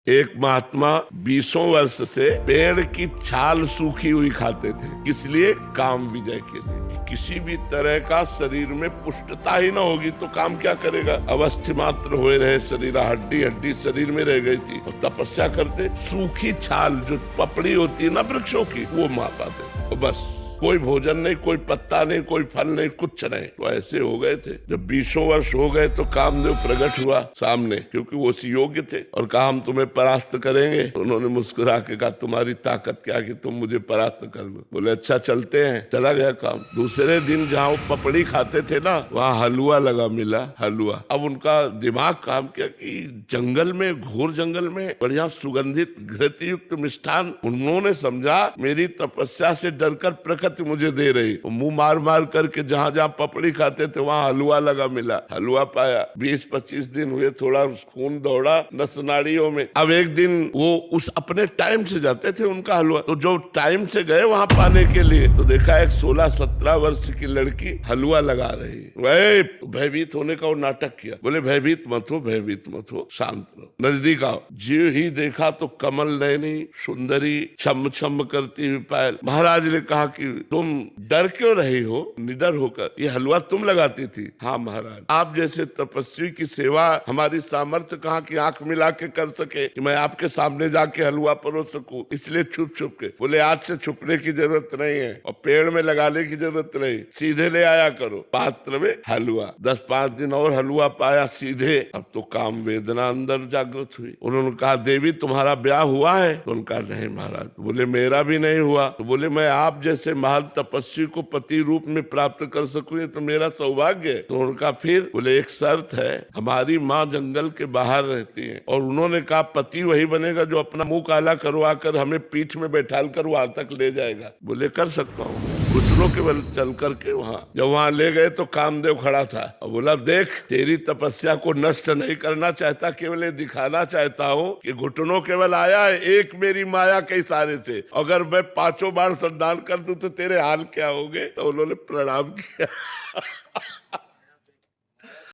एक महात्मा 20 वर्ष से पेड़ की छाल सूखी हुई खाते थे, किस लिए? काम विजय के लिए। किसी भी तरह का शरीर में पुष्टता ही ना होगी तो काम क्या करेगा? अवस्थि मात्र हुए रहे शरीर, हड्डी हड्डी शरीर में रह गई थी और तपस्या करते सूखी छाल जो पपड़ी होती है ना वृक्षों की, वो मार पाते तो बस कोई भोजन नहीं, कोई पत्ता नहीं, कोई फल नहीं, कुछ नहीं। तो ऐसे हो गए थे। जब 20 वर्ष हो गए तो कामदेव प्रकट हुआ सामने, क्योंकि वो उसी योग्य थे, और कहा हम तुम्हें परास्त करेंगे। तो उन्होंने मुस्कुरा के कहा तुम्हारी ताकत क्या कि तुम मुझे परास्त कर लो। बोले अच्छा चलते हैं। चला गया काम। दूसरे दिन जहाँ वो पपड़ी खाते थे ना, वहाँ हलवा लगा मिला, हलवा। अब उनका दिमाग काम किया कि जंगल में, घोर जंगल में बढ़िया सुगंधित घृत युक्त मिष्ठान। उन्होंने समझा मेरी तपस्या से डरकर प्रकृति मुझे दे रही। मुंह मार मार करके जहां जहां पपड़ी खाते थे वहां हलवा लगा मिला, हलवा पाया। 20-25 दिन हुए, थोड़ा खून दौड़ा नस नाड़ियों में। अब एक दिन वो उस अपने टाइम से जाते थे उनका हलवा, तो जो टाइम से गए वहां पाने के लिए, तो देखा एक 16-17 वर्ष की लड़की हलवा लगा रही। वही भयभीत होने का वो नाटक किया। बोले भयभीत मत हो, भयभीत मत हो, शांत रहो, नजदीक आओ। जो ही देखा तो कमल नयनी सुंदरी छम छम करती हुई पायल। महाराज ने कहा कि तुम डर क्यों रही हो निडर होकर? ये हलवा तुम लगाती थी? हाँ महाराज, आप जैसे तपस्वी की सेवा हमारी सामर्थ्य कहाँ की आंख मिला के कर सके कि मैं आपके सामने जाके हलवा परोस सकूं, इसलिए छुप छुप के। बोले आज से छुपने की जरूरत नहीं है और पेड़ में लगाने की जरूरत नहीं, सीधे ले आया करो पात्र में हलवा। 10-5 दिन और हलवा पाया सीधे। अब तो काम वेदना अंदर जागृत हुई। उन्होंने कहा देवी तुम्हारा ब्याह हुआ है? तो उनका नहीं महाराज। बोले मेरा भी नहीं हुआ। तो बोले मैं आप जैसे महान तपस्वी को पति रूप में प्राप्त कर सकूं, ये तो मेरा सौभाग्य है। तो उनका फिर बोले एक शर्त है, हमारी माँ जंगल के बाहर रहती है, और उन्होंने कहा पति वही बनेगा जो अपना मुंह काला करवा कर हमें पीठ में बैठाल कर वहां तक ले जाएगा। बोले कर सकता हूँ। घुटनों के बल चल करके वहां, जब वहां ले गए तो कामदेव खड़ा था और बोला देख तेरी तपस्या को नष्ट नहीं करना चाहता, केवल ये दिखाना चाहता हूँ कि घुटनों केवल आया है एक मेरी माया के इशारे से। अगर मैं 5 बार संधान कर दूं तो तेरे हाल क्या होंगे? तो उन्होंने प्रणाम किया।